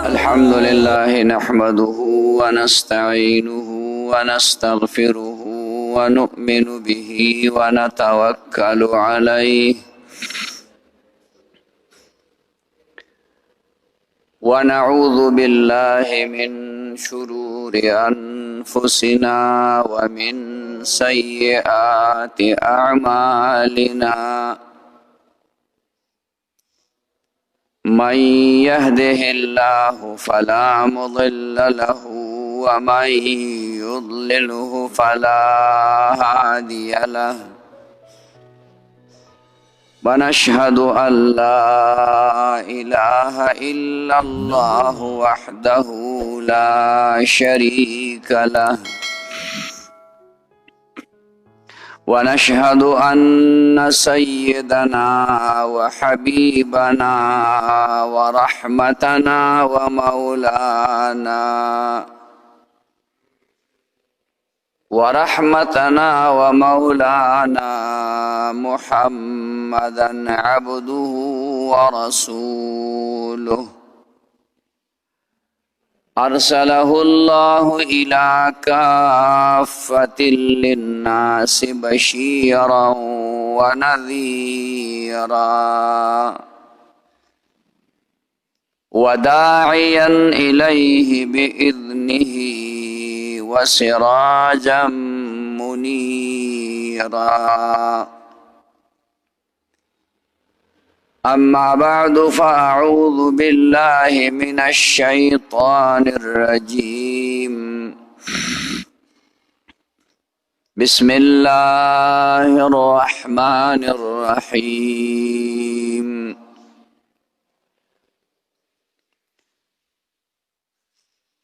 अल्हम्दुलिल्लाह नहमदुहु व नस्तईनुहु व नस्तगफिरुहु व नु'मिनु बिही व नतवक्कलु अलैहि व नऊज़ु बिल्लाहि मिन शुरूरि अनफुसिना व मिन सय्यिआति अअमालिना मन यहदिहिल्लाहु फला मुदिल्ल लहु व मन युद्लिलहु फला हादिय लहु व नशहदु अल्ला इलाहा इल्लल्लाहु वहदहु ला शरीक लहु व नशहदु अन्न सय्यदना व हबीबना व रहमतना व मौलाना मुहम्मदन अब्दुहु व रसूलुहु अरसलहुल्लाहु इला काफ़्फ़तिल लिन्नासि बशीरन व नज़ीरा व दाइयन इलैहि बिइज़्निहि व सिराजम मुनीरा अम्मा बअदु फ़अऊज़ु बिल्लाहि मिनश शैतानिर रजीम बिस्मिल्लाहिर रहमानिर रहीम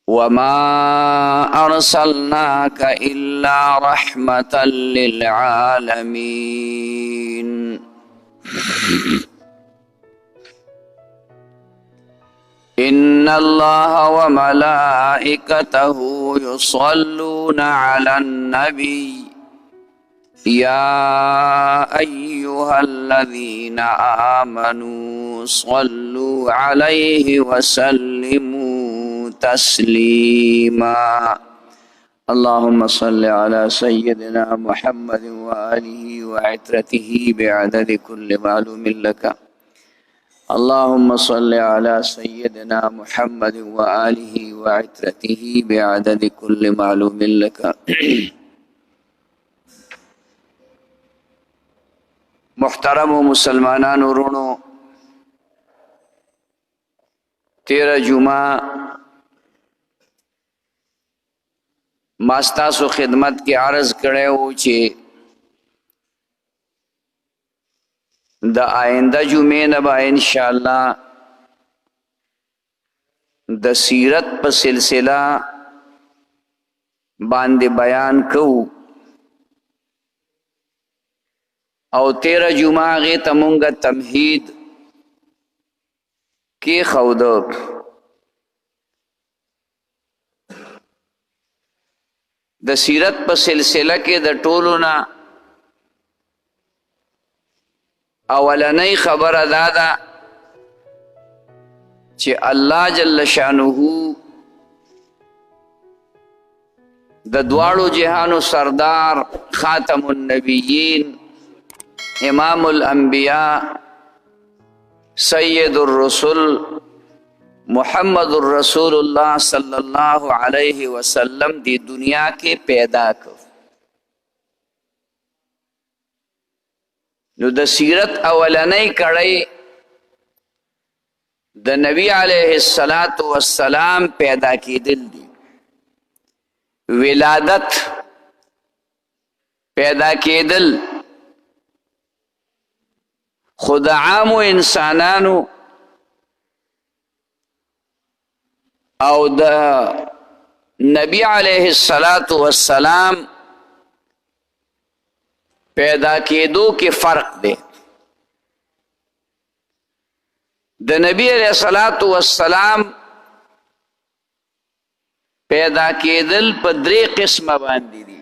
वमा अर्सलनाका इल्ला रहमतल लिल आलमीन इन्नल्लाह व मलाइकतहु युसल्लूना अलन नबी या अय्युहल्लज़ीना आमनू सल्लू अलैहि व सल्लिमू तस्लीमा अल्लाहुम्मा सल्लि अला सय्यिदिना मुहम्मद व आलिहि व इत्रतिहि बिअददि कुल्लि मालूमिन लका अल्लाहुम्मा सल्लि अला सय्यिदिना मुहम्मद व आलिहि व इत्रतिहि बिअददि कुल्लि मालूमिन लका। मुहतरम मुसलमानान उरुणो 13 जुमा मास्तासो खिदमत की अर्ज करे हो चे द आइंदा जुमे नबा इंशाअल्लाह द सीरत पर सिलसिला बांदे बयान को और 13 जुमा गे तमुंगा तमहीद के खौदो द सीरत पर सिलसिला के द टोलुना अवलनई खबर अदादा चे अल्लाह जल्ल शानुहु द द्वाड़ो जहानो सरदार खातमुन नबियीन इमामुल अंबिया सैयदुर रसूल मुहम्मदुर रसूलुल्लाह सल्लल्लाहु अलैहि वसल्लम दी दुनिया के पैदा को नु द सीरत अवलनई कड़ई द नबी अलैहिस्सलातु वस्सलाम पैदा की दिल दी विलादत पैदा की दिल खुद आमो इंसानानु और द नबी अलैहिस्सलातु वस्सलाम पैदा के दो के फर्क दे। द नबी अलैहिस्सलातु वस्सलाम पैदा के दिल पर 3 किस्म बांधी दी।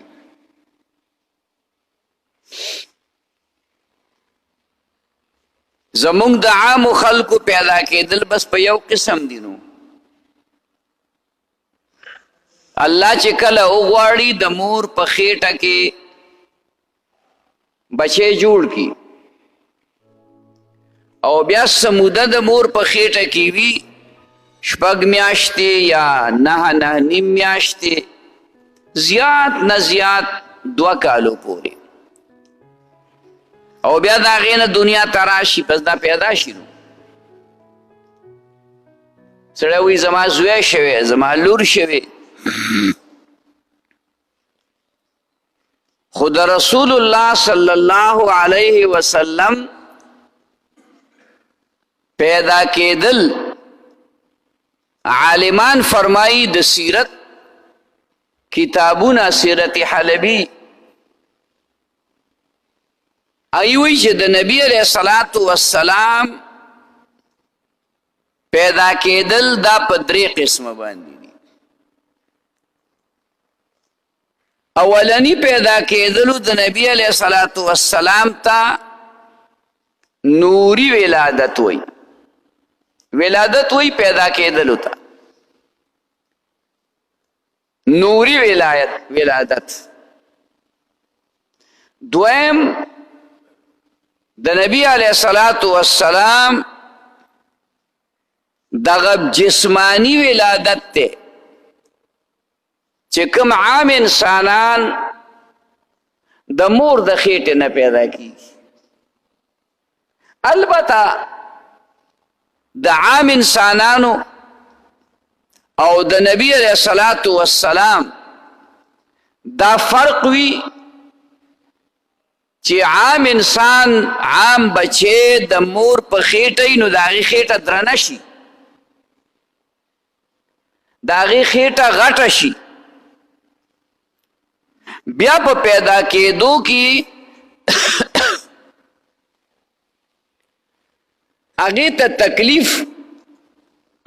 زمونږ د عامو خلکو پیدا کېدل بس په یو قسم دي نو الله چې کله وغواړي د مور په خېټه کې بچی جوړ کی او بیا سموده د مور په خېټه کې وي 6 میاشتې یا 9 نیم میاشتې زیات نه زیات 2 کالو پورې او بیا د هغې نه دنیا ته راشي پس دا پیدا شي نو سړی وایي زما زوی شوی زما لور شوی خو د رسول الله صلی الله علیه وسلم پیدا کېدل عالمان فرمایي د سیرت کتابونه سیرت حلبی ایوی چې د نبی علیہ الصلوۃ والسلام پیدا کېدل دا په 3 قسمه باندې دي اولنی پیدا کېدلو د نبی علیہ الصلوۃ والسلام ته نوری ولادت وی پیدا کېدلو ته نوری ولادت دویم د نبی علیہ الصلوۃ والسلام دغه جسمانی ولادت ته چې کوم عام انسانان د مور د خېټې نه پیدا کیږي البته د عام انسانانو او د نبی علیہ الصلوۃ والسلام دا فرق وی چې عام انسان عام بچی د مور په خېټه نو د هغې خېټه درنه شي د هغې خېټه غټه شي بیا په پیدا کېدو کې هغې ته تکلیف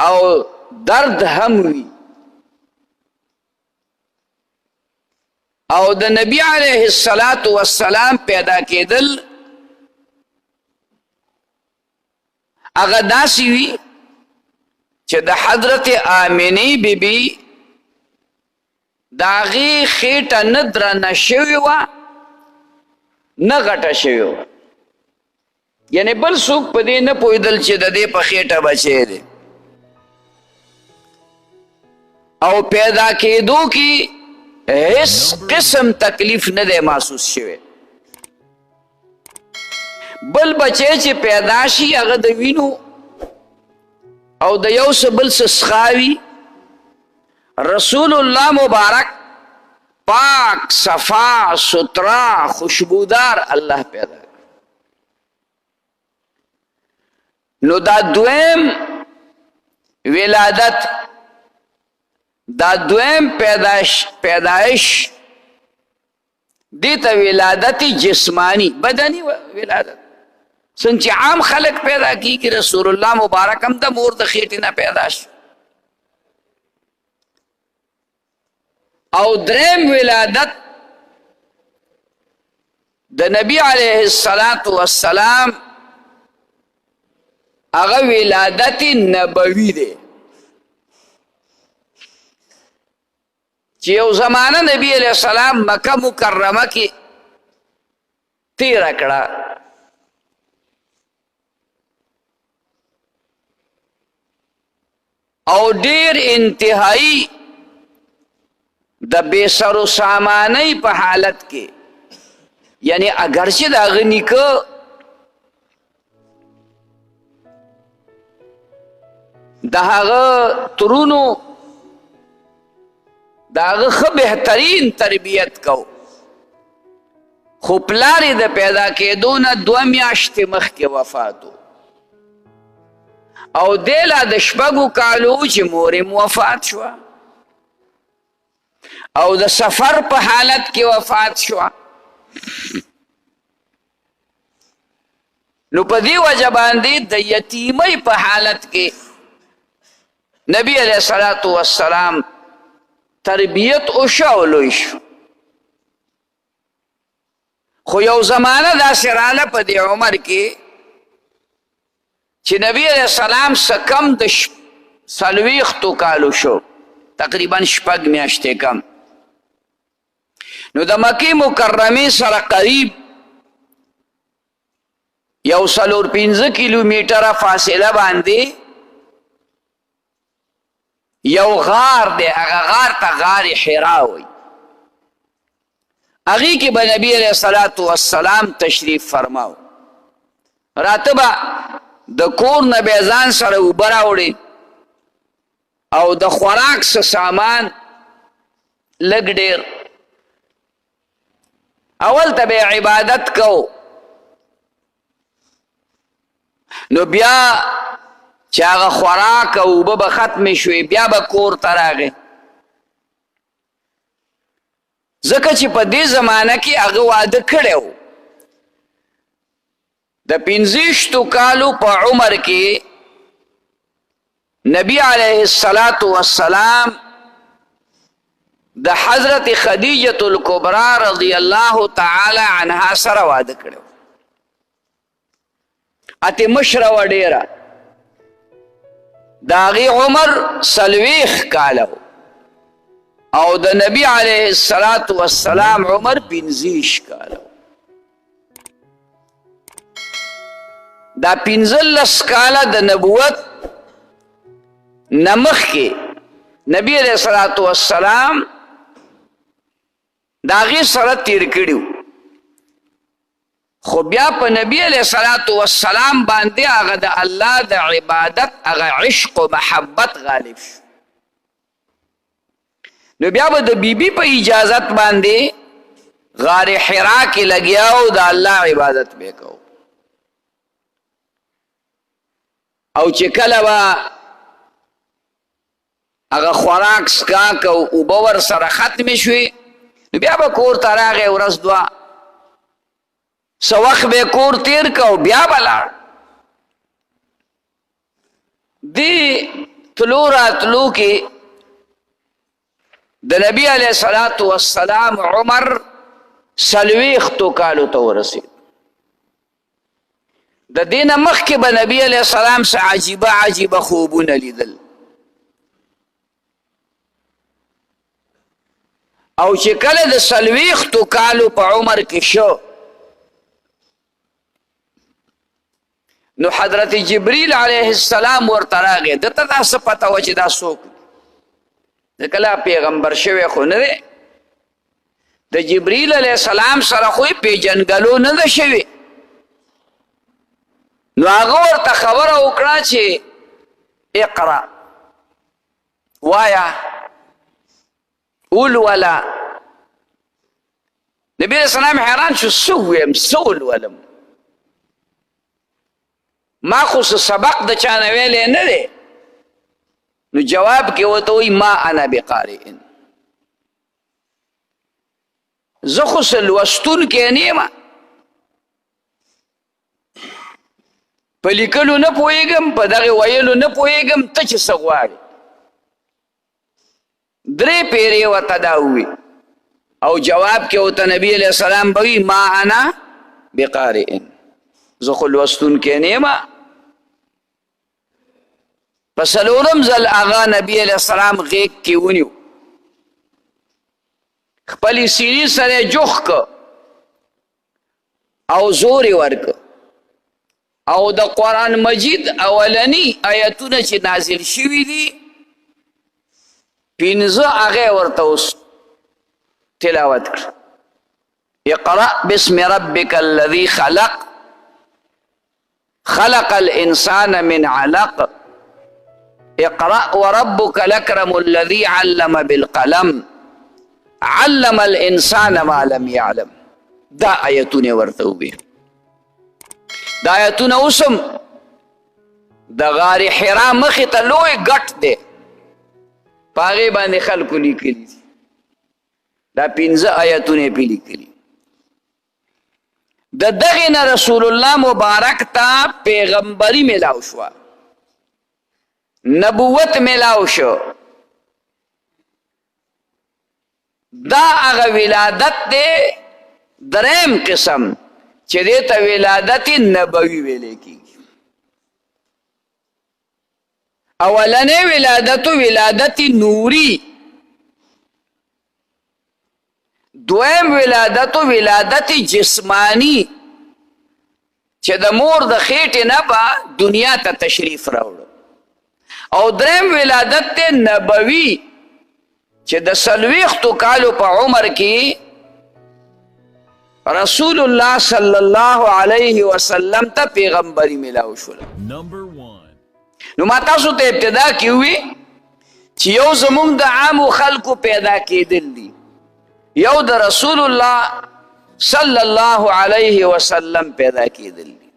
او درد هم وي او د نبی علیہ الصلوۃ والسلام پیدا کېدل هغه داسې وي چې د حضرت آمنې بیبي د هغې خېټه نه درنه شوې وه نه غټه شوې وه یعنی بل څوک په دې نه پوهېدل چې د دې په خېټه بچی دی او پیدا کېدو کې هیڅ قسم تکلیف نه دی محسوس شوی بل بچی چې پیدا شي هغه د وینو او د یو څه بل څه څښاوي رسول الله مبارک پاک صفا سترا خوشبودار الله پیدا نو دا دویم ولادت دا دویم پیدایش دیتا ولادت جسمانی بدنی ولادت څنګه چې عام خلق پیدا کی کہ رسول الله مبارک هم د مور د خېټې نه پیدا شو او دریم ولادت د نبی علیہ الصلوۃ والسلام هغه ولادت نبوی دی چې یو زمانه نبی علیہ السلام مکه مکرمه کې تیره کړه او ډیر انتهایی د بے سر و سامانی په حالت کې یعنی اگرچه د هغه نیکه د هغه ترونو د هغه ښه بهترین تربیت کو خو پلار یې د پیدا کېدو نه 2 میاشتې مخکې وفات او دی لا د 6 کالو چې مور یې وفات شوه او د سفر په حالت کې وفات شوه نو په دې وجه باندې د یتیمۍ په حالت کې نبی علیہ الصلوۃ والسلام تربیت او شاولوش خو یو زمانه داسې راله په دې عمر کې چې نبی علیه السلام څه کم د 40 کالو شو، تقریبا 6 میاشتې کم. نو د مکې مکرمې سره قریب 105 کیلومتره فاصله باندې یو غار دی، هغه غار ته غار حرا وایي. هغې کې به نبی علیه الصلاة والسلام تشریف فرماو. راته به د کور نه به ځان سره اوبه راوړې او د خوراک څه سامان لږ ډېر. اول ته به عبادت کو، نو بیا چې هغه خوراک او اوبه به ختمې شوې بیا به کور ته راغې. ځکه چې په دې زمانه کې هغه واده کړی و. د 65 کالو په عمر کې نبی علیه الصلاة والسلام د حضرت خدیجة الکبرى رضی الله تعالی عنها سره واده کړی و. اته مشره و ډیره، د هغې عمر 40 کاله و او د نبی علیه الصلاة والسلام عمر 15 کاله و. دا 15 کاله د نبوت نه مخکې نبی علیه الصلاة والسلام د هغې سره تیر کړي و. خو بیا په نبی علیه الصلاة والسلام باندې هغه د الله د عبادت هغه عشق و محبت غالب شو. نو بیا به د بیبي په اجازت باندې غار حرا کې لګیا و، د الله عبادت به کو. او چې کله به هغه خوراک څښاک او اوبه ورسره ختمې شوې نو بیا به کور ته راغی، ورځ دوه څه وخت به کور تیر کو بیا به لاړ. دې تلو راتلو کې د نبی علیه الصلاة والسلام عمر 40 کالو ته ورسېد. د دې نه مخکې به نبی علیه السلام څه عجیبه عجیبه خوبونه لیدل. او چې کله د 40 کالو په عمر کې شو نو حضرت جبریل علیه السلام ورته راغی. ده ته دا څه پته وه چې دا څوک دی، ځکه لا پیغمبر شوی خو نه دی. د جبریل علیه السلام سره خو یې پیژنګلو نه ده شوې. نو هغه ورته خبره وکړه چې اقرا، وایا، ولوله. نبی علیه السلام حیران شو، څه ویم، څه ولولم؟ ما خو سبق د چا نه ویلی نه دی. نو جواب کې ورته وایي ما انا بقارئ، زه خو څه لوستونکی نه یم، په لیکلو نه پوهېږم، په دغې ویلو نه پوهېږم، ته چې څه غواړې. 3 پیرې ورته دا ووي او جواب کې ورته نبی علیه السلام به وي ما انا بقارئ، زه خو لوستونکی نه یم. په 4م ځل هغه نبی علیه السلام غیږ کې ونیو، خپلې سینې سره یې جوخ که او زور یې ورکه او د قرآن مجید اولني آیتونه چې نازل شوي دي 15 هغه ورته اوس تلاوت کړه. اقرأ باسم ربك الذي خلق خلق الانسان من علق اقرأ وربك الأكرم الذي علم بالقلم علم الانسان ما لم يعلم. دا آیتونه ورته ووی. دا آیتونه اوسم د غار حرا مخې ته لوی ګټ دی، په هغې باندې خلکو لیکلي دي. دا 15 آیتونه یې پې لیکلي. د دغې نه رسول الله مبارک ته پیغمبري میلاو شوه، نبوت میلاو شو. دا هغه ولادت دی دریم قسم چې دې ته ولادت نبوي ویلې کیږي. اولنې ولادت ولادت نوري، دویم ولادت ولادت جسمانی چې د مور د خېټې نه به دنیا ته تشریف راوړ، او دریم ولادت نبوي چې د 40 کالو په عمر کې رسول الله صلی الله علیه وسلم ته پیغمبري ملاو شول. نو ما تاسو ته ابتدا کې وی چې یو زمونږ د عامو خلکو پیدا کېدل دي، یو د رسول الله صلی الله علیه وسلم پیدا کېدل دي.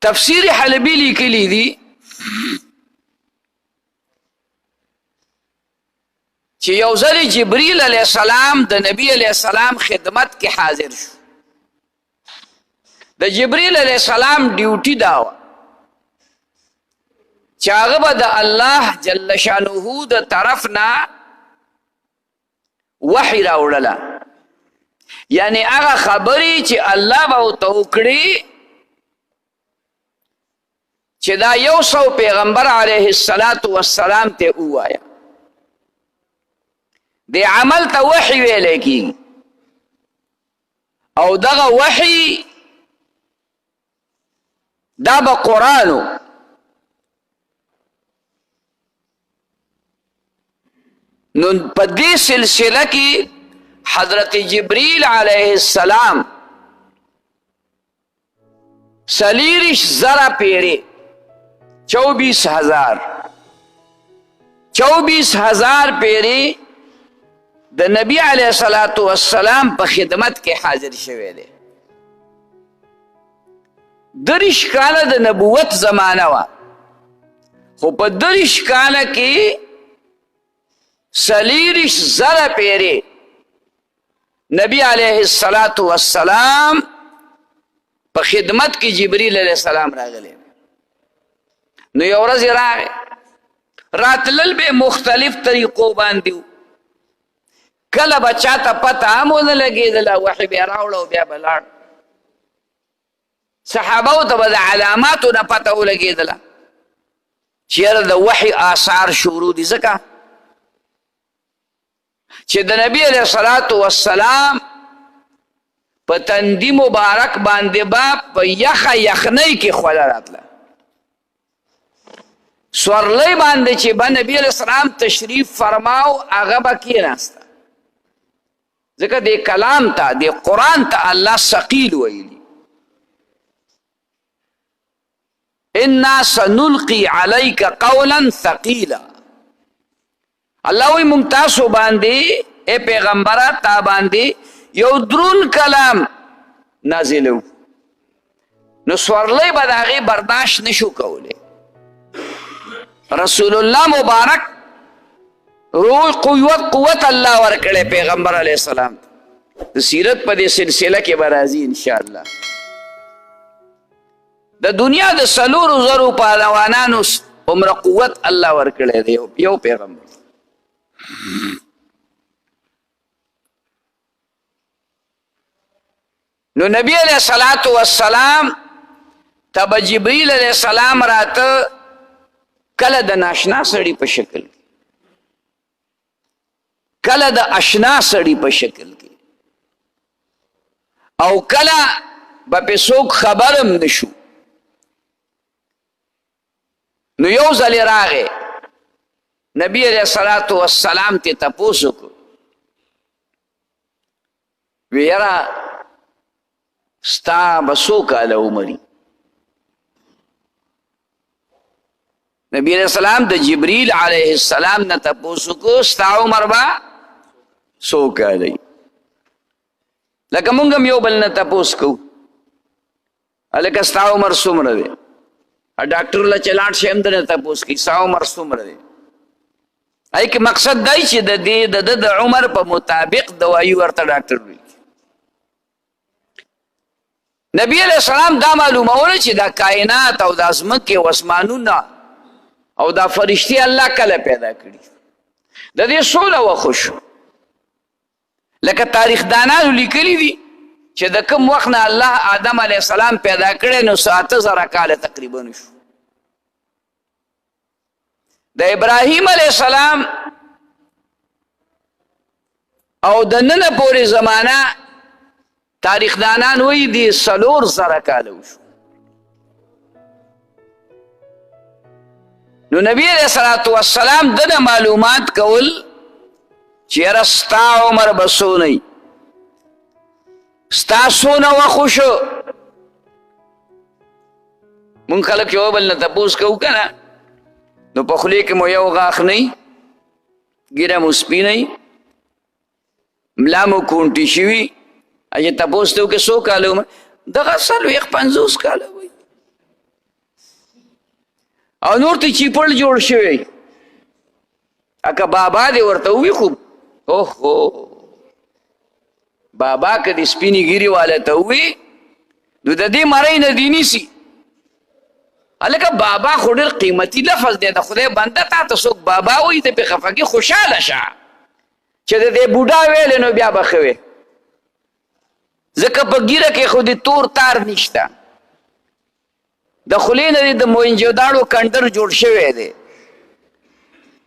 تفسیر حلبی لیکلی دي چې یو ځل جبریل علیه السلام د نبی علیه السلام خدمت کې حاضر شو. د جبریل علیه السلام ډیوټي دا وه چې هغه به د الله جل شانه د طرف نه وحی راوړله، یعنی هغه خبرې چې الله به ورته وکړي چې دا 100 پیغمبر علیه السلام ته ووایه. دی عمل ته وحی ویلی کیږي، او دغه وحی دا به قرآنو. نو په دې سلسله کې حضرت جبریل علیه السلام 40,000 پیری 24,000 پیری د نبی علیه السلام په خدمت کې حاضر شوی دی. 30 کاله د نبوت زمانه وه، خو په 30 کاله کې 40,000 پیری نبی علیه السلام په خدمت کې جبریل علیه السلام راغلی. نو یو ورځ راغی، راتلل به مختلف طریقو باندې، کله به چاته پته هم ونه لګېدله، وحی بیا راوړه او بیا به لاړ. صحابو ته به د علاماتو نه پته ولګېدله چې یاره د وحی آثار شروع دي، ځکه چې د نبی علیه السلام په تندي مبارک باندې به په یخنۍ کې خوله راتله، سورلی باندې چې به نبی علیه السلام تشریف فرماو هغه به کېناسته، ځکه د کلام ته د قرآن ته الله ثقیل ویلي. انا سنلقي عليك قولا ثقيلا. الله وی مونږ تاسو باندې اے پیغمبره تا باندې یو درون کلام نازلو. نو سورلی به د هغې برداشت نشو کولی. رسول الله مبارک روح قوت الله ورکړی پیغمبر علیه السلام. د سیرت په دې سلسله کې به راځي انشاءالله. د دنیا د 4,000 پهلوانانو عمر قوت الله ورکړی دی یو پیغمبر. نو نبی علیہ السلام ته به جبریل علیہ السلام راته کله د ناشنا سړي په شکل کې، کله د اشنا سړي په شکل کې، او کله به پې څوک خبرم نشو. نو یو ځلې راغی نبی علیہ السلام ته تپوس وکړو، وی یاره ستا به څو کاله عمر؟ نبی علیہ السلام د جبریل علیہ السلام نه تپوس وکړو ستا عمر به څو کاله؟ لکه مونږ هم یو بل نه تپوس کوو، هلکه ستا عمر څومره دی؟ ډاکټر له چې لاړ شي هم درنه تپوس کوي ستا عمر څومره دی؟ ای که مقصد دی چې د دې د عمر په مطابق دوایي ورته ډاکټر وي. نبی علیہ السلام دا معلومونه چې دا کائنات او دا ځمکې او اسمانونه او دا فرشتي الله کله پیدا کړي، د دې څومره وخت شو. لکه تاریخ دانانو لیکلي دي چې د کوم وخت نه الله آدم علیه السلام پیدا کړی نو 7,000 کاله تقریبا شو. د ابراهیم علیه السلام او د نن پورې زمانہ تاریخ دانان وایي دي 4,000 کاله وشو. نو نبی علیہ الصلوۃ والسلام دغه معلومات کول چې یاره ستا عمر به څو نه وي، ستا څونه وخت وشو. مونږ خلک یو بل نه تپوس کوو که نه، نو په خولې کې مو یو غاښ نه وي، ږیره مو سپینه وي، ملا مو کونټي شوي، چې تپوس ته وکړې څو کاله عمر، دغه 40-50 کاله وایي. او نور ته چیپړ جوړ شوی، اکه بابا دې ورته ووي خو اوهو بابا که د سپینې ږیرې والا ته ووي نو د دې مرۍ نه دې نیسي. هلکه بابا خو ډېر قیمتي لفظ دی، د خدای بنده تا ته څوک بابا وایي ته پرې خفه کي، خوشحاله شه چې د دې بوډا ویلې نو بیا به ښه وې، ځکه په ږیره کې خو د تور تار نشته، د خولې نه د موینجوداړو کنډر جوړ شوی دی،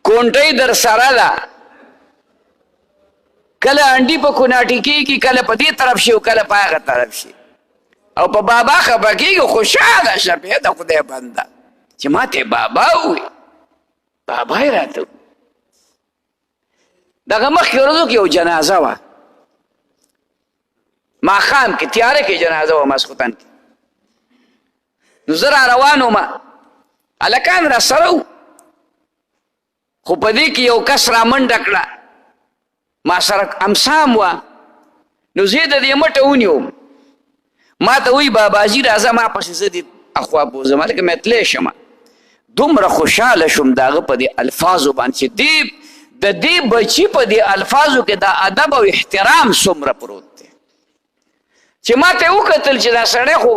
کونټۍ در سره ده، کله انډي په کوناټي کېږي، کله په دې طرف شي او کله په هغه طرف شي، او په بابا خفه کېږي. خوشحاله شه پې د خدای بنده چې ما ته بابا ووي، بابا یې راته دغه مخکې ورځو کې یو جنازه وه، ماښام کې تیاره کې جنازه وه، ماسخوتن کې. نو زه را روان وم، هلکان را سره وو، خو په دې کې یو کس را منډه کړه، ما سره امسام وه، نو زه د دې مټه ونیوم، ما ته وایي باباجي راځه ما پسې زه دې اخوا بوځم. هلکه مې تلی شمه، دومره خوشحاله شوم د هغه په دې الفاظو باندې چې د دې بچي په دې الفاظو کې د ادب او احترام څومره پروت دی، چې ما ته وکتل چې دا سړی خو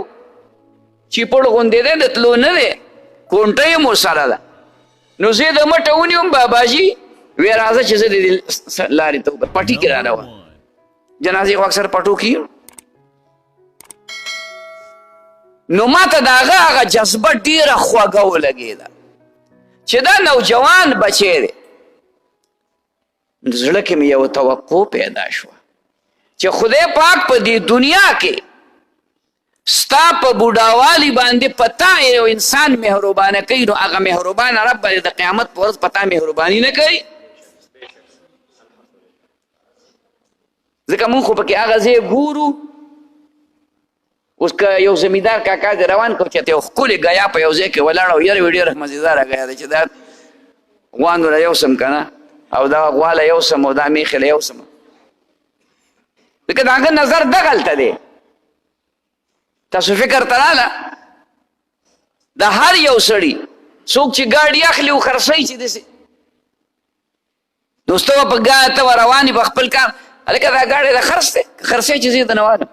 چیپړ غوندې دی، د تلو نه دی، کونټه یې مو سره ده. نو زه د مټه ونیوم، باباجي وی راځه چې زه د دې لارې ته وګورم، پټي کې را روان، جنازې خو اکثر پټو کې. نو ما ته د هغه جذبه ډېره خوږه ولګېده چې دا نوجوان بچی دی. زړه کې مې یو توقع پیدا شوه چې خدای پاک په دې دنیا کې ستا په بوډاوالي باندې پتا یو انسان مهربانه کوي، نو هغه مهربانه رب به د قیامت په ورځ پتا مهرباني نه کوي. ځکه مونږ خو پکې هغه ځای ګورو، اوس که یو زمیندار کاکا دې روان کړو چې ته یو ښکلې ګیا په یو ځای کې ولاړه او یاره وي ډېره مزېداره ګیا ده چې دا غوانو له یو سم که نه، او دا غوا له یو سم او دا میخې له یو سم، ځکه د هغه نظر دغلته دی. تاسو فکر ته راله د هر یو سړي څوک چې ګاډي اخلي او خرڅوي چې داسې دوستو په ګاډي ته روانې په خپل کار، هلکه دا ګاډی د خرڅ دی، خرڅوي چې زه د نه والم،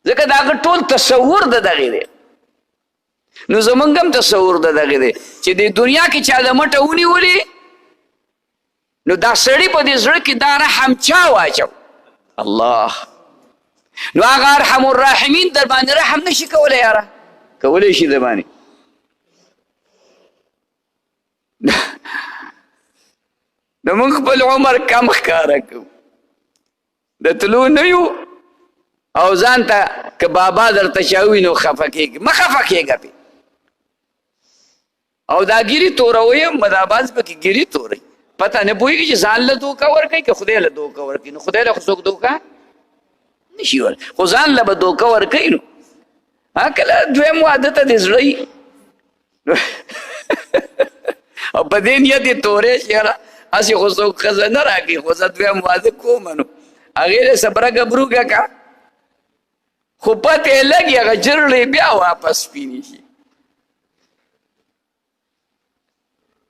ځکه د هغه ټول تصور د دغې دی. نو زمونږ هم تصور د دغې دی چې د دنیا کې چا د مټه ونیولې، نو دا سړي په دې زړه کې دا رحم چا واچو؟ الله. نو هغه ارحم الراحمین در باندې رحم نشي کولی، یاره کولی شي در باندې. نو موږ خپل عمر کم ښکاره کوو، د تلو نه یو، او ځان ته که بابا درته چا ووي نو خفه کېږي، مه خفه کېږه پې. او دا ګیري توروي هم دا باز پکې ګیري توروي، پته نه پوهېږي چې ځان له دوکه ورکوي که خدای له دوکه ورکوي. نو خدای له خو څوک دوکه نشي ور، خو ځان له به دوکه ورکوي. نو کله دویم واده ته دې زړه او په دې نیت یې تورې چې یاره هسې خو څوک ښځه نه راکوي، خو زه دویم واده کوم. نو هغې له صبره ګبروږه که خو پته یې لګي هغه جرړې بیا واپس سپینې شي.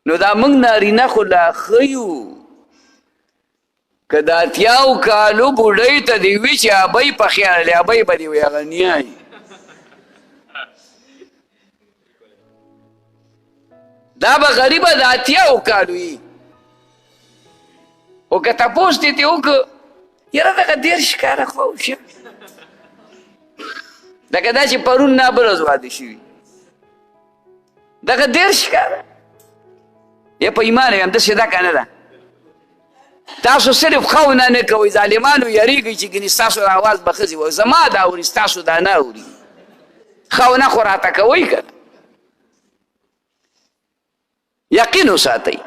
نو دا موږ نارینه خو لا ښه یو، که د 80 کالو بوډۍ ته دې وي چې ابۍ په خیال دی، ابۍ به دې وي هغه نیایي. دا به غریبه د 80 کالو وي، خو که تپوس دې ترې وکړه یاره دغه 30 کاله خو وشوه لکه دا چې پرون نه بل ورځ واده شوي دغه 30 کاله یا په ایمان یم داسې ده که نه ده تاسو صرف خونه نه کوئ ظالمانو یریږئ چې ګنې ستاسو اواز به ښځې وایي زما دا اوري ستاسو دا نه اوري خونه خو راته کوئ که نه یقین وساتئ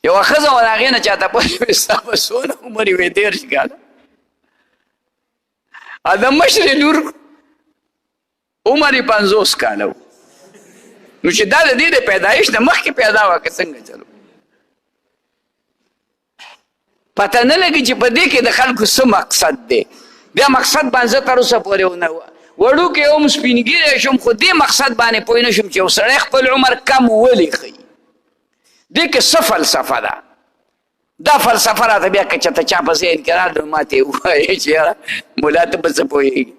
یوه ښځه وه د هغې نه چا تپوس وکړې ستا به څونه عمر یې وایي 30 کاله او د مشرې لور عمر یې 50 کاله و نو چې دا د دې د پیدایش نه مخکې پیدا وه که څنګه چلو پته نه لګي چې په دې کې د خلکو څه مقصد دی بیا مقصد باندې زه تر اوسه پورې ونه وړوکی هم سپین ږیری شم خو دې مقصد باندې پوه نه شم چې یو سړی خپل عمر کم ولې ښیي دې کې څه فلسفه ده دا فلسفه راته بیا که چېرته چا په ذهن کې راغله نو ما ته یې ووایې چې یاره ملا ته په څه پوهېږي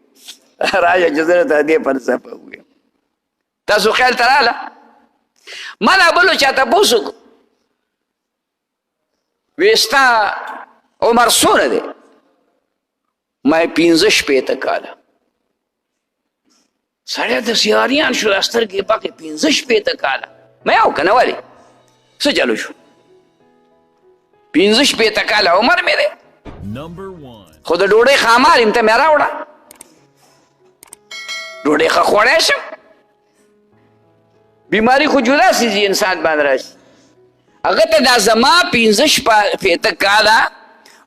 راشه چې زه درته دې فلسفه ووایم تاسو خیال ته راغله ما لا بلو چا تپوس وکړو وی ستا عمر څونه دی ما یې 15 کاله سړی داسې حیران شو دا سترګې پاکې 15 کاله ما یې او که نه ولې څه چلو شو 15 کاله عمر مې دی خو د ډوډۍ خامار یم ته مې راوړه ډوډۍ ښه خوړی شم بیماری خو جدا سیزي انسان باندې راشي هغه ته دا زما 15 کاله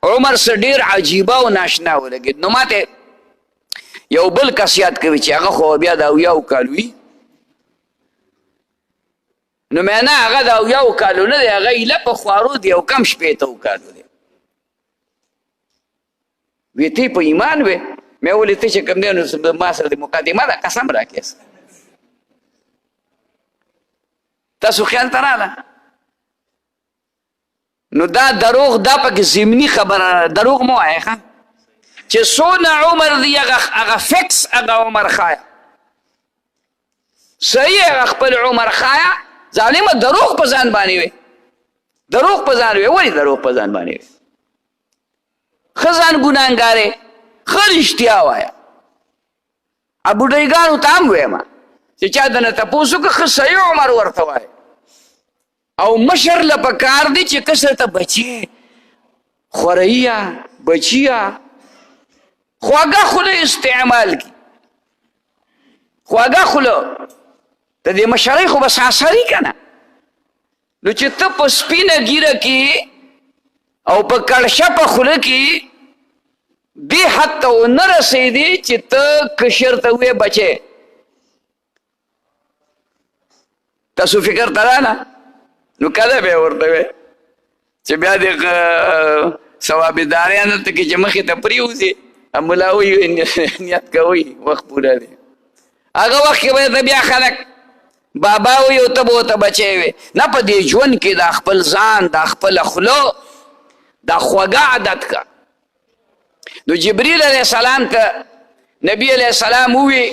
عمر څه ډېر عجیبه او ناشنا ولګېد نو ماته یو بل کس یاد کوي چې هغه خو بیا د 70 کالو وي نو مې نه هغه د 70 کالو نه دی هغه ایله په خوارو دی او کم 80 کالو دی وی ته په ایمان وې مې ولې ته چې کوم دی نو ما سره د مقدمه ده قسم راکېس تاسو خیال ته راغله نو دا دروغ دا پکې ضمني خبره دروغ مو وایه ښه چې څونه عمر دی هغه فکس هغه عمر ښایه صحیح هغه خپل عمر ښایه ظالمه دروغ په ځان باندې وي دروغ په ځان وي ولې دروغ په ځان باندې وي ښه ځان ګناهګارې ښه رښتیا وایه بوډۍ ته هم ویمه چې چا دنه تپوس وکړه ښه صحیح عمر ورته وایه او مشر له پکار دی چې کسر ته بچی خوریا بچیا خواږه خوله استعمال کی خواږه خوله د دې مشرۍ خو بس اثري که نه نو چې ته په سپینه ګیره کې او په کړشه په خوله کې دې حد ته ونه رسېدې چې ته کشر ته وې بچې تاسو فکر ته راله نو کله به ورته وې چې بیا د ثوابداریان دلته کې چې مخې ته پرېوځي ملا وایي نیت کوئ وخت پوره دی هغه وخت کې به بیا خلک بابا وایي او ته به ورته بچی وې نه په دې ژوند کې دا خپل ځان دا خپله خوله دا خوږه عادت کا نو جبریل علیه السلام ته نبی علیه السلام ووی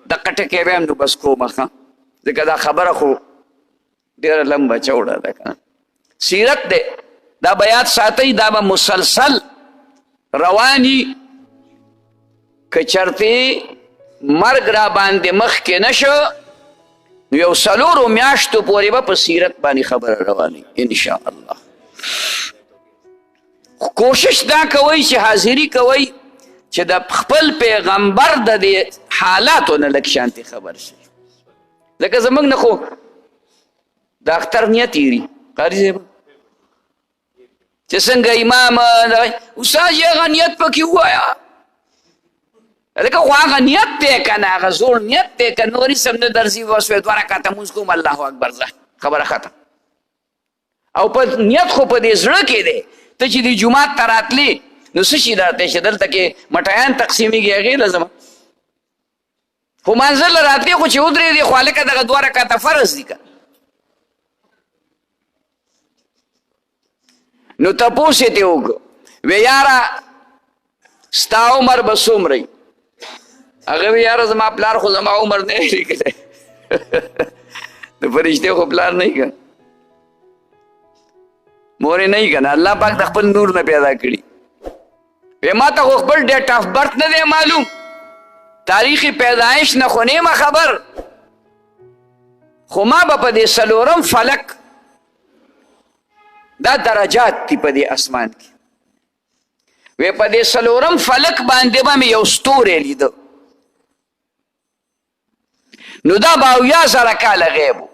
د قټکې به هم نو بس کومه ښه ځکه دا خبره خو ډېره لمبه چوړه ده که سیرت دی دا به یاد ساتئ دا به مسلسل رواني که چرتې مرګ را باندې مخکې نشو نو یو 4 میاشتو پورې به په سیرت باندې خبره رواني انشاءالله کوشش دا کوئ چې حاضري کوئ چې د خپل پیغمبر د دې حالاتو نه لږ شانتې خبر شي لکه زموږ نه خو د اختر نیت یېري قاري صاحب چې څنګه امام استاد یې هغه نیت پکې ووایه لکه خو هغه نیت دی که نه هغه زوړ نیت دی که نورې سم نه درځي بس وایي 2 رکعته مونځ کوم الله اکبر زه خبره ختم او په نیت خو په دې زړه کې دی ته چې دې جومات ته راتلې نو څه شي درته چې دلته کې مټیان تقسیمېږي هغې له زما خو منزل له راتلې خو چې ودرېدې خو هلکه دغه 2 رکعته فرض دي که نو تپوس یې ترې وکړو وی یاره ستا عمر به څومره وي هغه وی یاره زما پلار خو زما عمر نه وي لیکلی د فرشتې خو پلار نه وي که مورې نه وي که نه الله پاک د خپل نور نه پیدا کړي وی ما ته خو خپل ډیټ آف برث نه دی معلوم، تاریخ پیدایش نه خو نیمه خبر، خو ما به په دې څلورم فلک، دا درجات دي په دې اسمان کې، وی په دې څلورم فلک باندې به مې یو ستوری لیده، نو دا به 8000 کاله غیب و.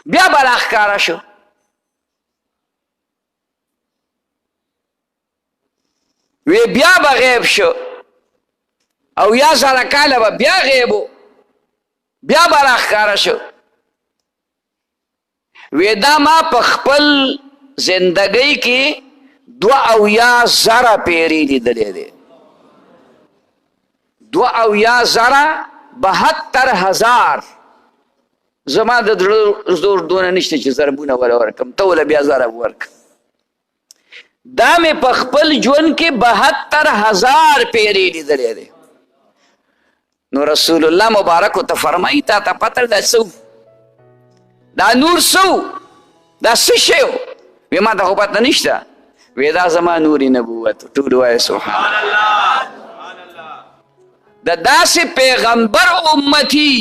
بیا به راښکاره شو، وی بیا به غیب شو، 8000 کاله به بیا غیب و، بیا به راښکاره شو. وی دا ما په خپل زندګۍ کې 72,000 پیری لیدلی دی، 72,000 زما د زور دونه نشته چې ضربونه ولا ورکم، ته ولا بیا ضرب ورک. دا مې په خپل ژوند کې 72,000 پیری لیدلی دی. نو رسول الله مبارک ته فرمایي تا ته پته ده څه دا نور څه دا څه شی و؟ وی ما ته خو پته نشته. وی دا زما نور نبوت. ټول وایه سبحان الله. د داسې پیغمبر امتی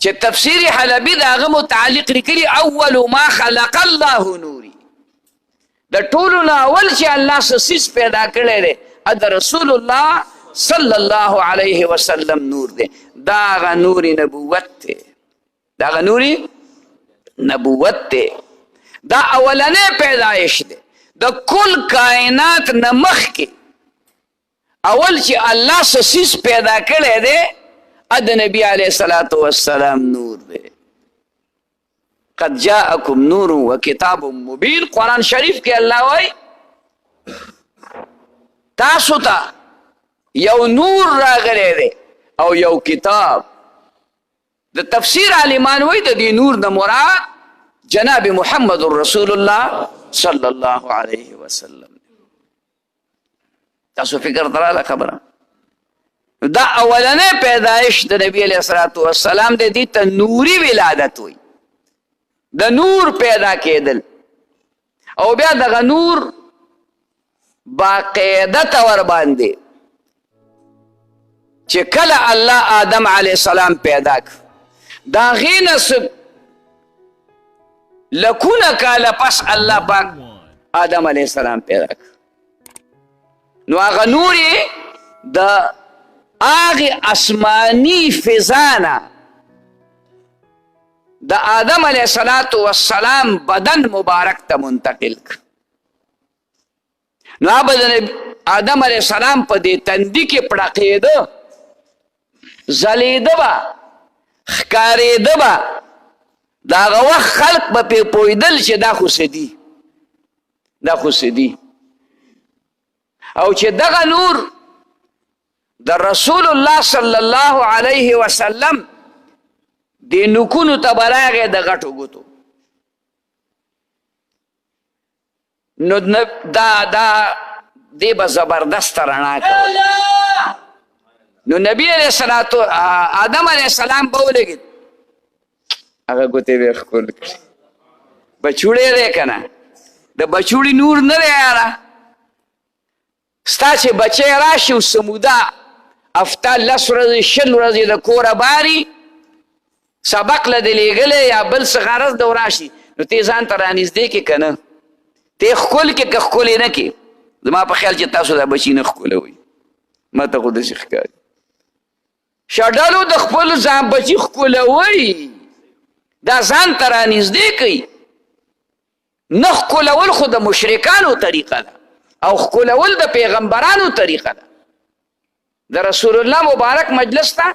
چې تفسیر حلبی د هغه متعلق لیکلي اول ما خلق الله نوري، د ټولو نه اول چې الله څه څیز پیدا کړی دی د رسول الله صلی الله علیه وسلم نور دی. دا هغه نوري نبوت دی، دا هغه نوري نبوت دی، دا اولنی پیدایش دی د کل کائنات نه مخکې. اول چې الله څه څیز پیدا کړی دی د نبی علیه الصلاة والسلام نور دی. قد جاءکم نور و کتاب مبین. قرآن شریف کې الله وایي تاسو ته یو نور راغلی دی او یو کتاب. د تفسیر عالمان وایي د دې نور نه مراد جناب محمد رسول الله صلی الله علیه وسلم. تاسو فکر دراله خبره. دا اولنی پیدایش د نبی علیه الصلاة والسلام دی، دې ته نوري ولادت وایي، د نور پیدا کېدل. او بیا دغه نور باقاعده طور باندې چې کله الله آدم علیه السلام پیدا کړ، د هغې نه لکونه کاله پس الله پاک آدم علیه السلام پیدا کړ. نو هغه نور یې د هغې آسماني فضا نه د آدم علیه السلام بدن مبارک ته منتقل کړ. نو هغه د آدم علیه السلام په دې تندي کې پړقېده، ځلېده به، ښکارېده به. د هغه وخت خلق به پرې پوهېدل چې دا خو څه دي، دا خو څه دي. او چې دغه نور د رسول الله صلی الله علیه وسلم د نوکونو ته به راغی د غټو ګوتو. نو دې به زبردسته رڼا کوله. نو نبی علیه آدم علیه السلام به ولګېد، هغه ګوتې به یې ښکل کړي. بچوړی دی که نه، د بچوړي نور نه دی یاره. ستا چې بچی راشي او سموده هفته 10 ورځې 20 ورځې د کوره باري، سبق له دې لېږلی یا بل څه غرض د راشي، نو ته ځان ته رانږدې کړې که نه، ته یې ښکل کړې که ښکلې نه کړې. زما په خیال چې تاسو دا بچي نه ښکلوئ، ما ته خو داسې ښکاري. شډلو د خپل ځان بچي ښکلوئ، دا ځان ته رانږدې کوي. نه ښکلول خو د مشرکانو طریقه ده او ښکلول د پیغمبرانو طریقه ده. د رسول الله مبارک مجلس ته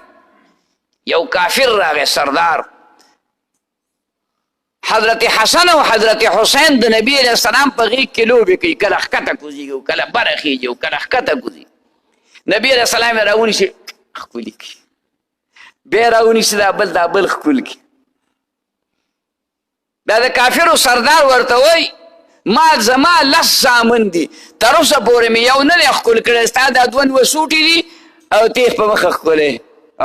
یو کافر راغی، سردار. حضرت حسن او حضرت حسین د نبی علیه السلام په غیږ کې لوبې کوي، کله ښکته کوزېږي او کله بره خېږي او کله ښکته کوزي. نبی علیه السلام یې راونیسي ښکلي کړي، بیا یې راونیسي دا بل ښکل کړي. دا د کافرو سردار ورته وایي ما زما 10 زامن دي، تر اوسه پورې مې یو نه دی ښکل کړی، ستا دا 2 وسوټي دي او تیغ په مخه ښکلی.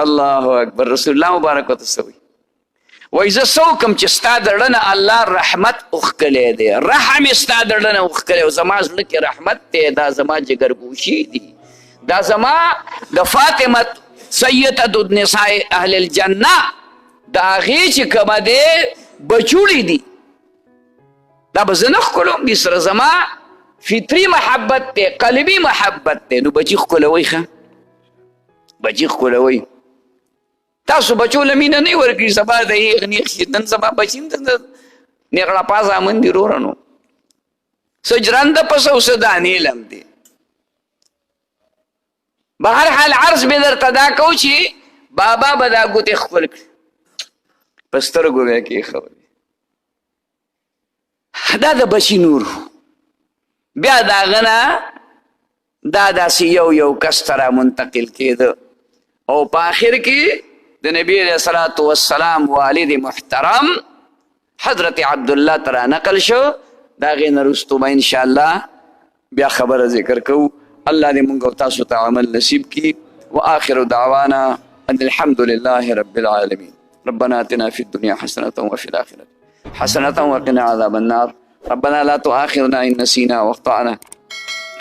الله اکبر. رسول الله مبارک ورته څه وایي؟ وای زه څوکم چې ستا د زړه نه الله رحمت اوښکلی دی، رحم یې ستا د زړه نه اوښکلی او زما زړه کې رحمت دی، دا زما جګرګوشي دي، دا زما د فاطمه سیدة النساء اهل الجنه د هغې چې کومه دی بچوړي دي، دا به زه نه ښکلوم، دې سره زما فطري محبت دی، قلبي محبت دی. نو بچي ښکلوئ ښه، بچي ښکلوئ. تاسو بچو له مینه نه ورکړي، سبا د یې نیغ شي، نن سبا بچي نیغړه پا زامن دي روره نو څه جرنده پسه او څه دانې لم دی. به هر حال عرض به درته دا کو چې بابا به دا ګوتې ښکل کړي په سترګو به یې کېښولې، دا د بچي نور. بیا د هغه نه دا داسې یو کس ته را منتقل کېده او په آخر کې د نبی علیه الصلاة والسلام والد محترم حضرت عبدالله ته را نقل شو. د هغې نه وروستو به انشاءالله بیا خبره ذکر کوو. الله دې مونږ او تاسو ته عمل نصیب کړي. وآخر دعوانا ان الحمد لله رب العالمين. ربنا آتنا في الدنيا حسنة وفي الآخرة حسنة وقنا عذاب النار. ربنا لا تؤاخذنا إن نسينا واخطأنا.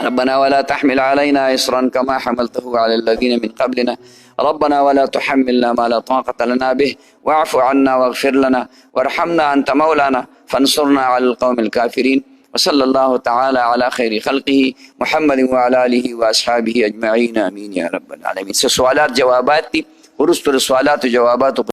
ربنا ولا تحمل علينا إصرا كما حملته على الذين من قبلنا. ربنا ولا تحملنا ما لا طاقة لنا به واعف عنا واغفر لنا وارحمنا أنت مولانا فانصرنا على القوم الكافرين. وصلى الله تعالى على خير خلقه محمد وعلى آله وأصحابه أجمعين آمين يا رب العالمين. سوالات جوابات دي ورستو السوالات وجوابات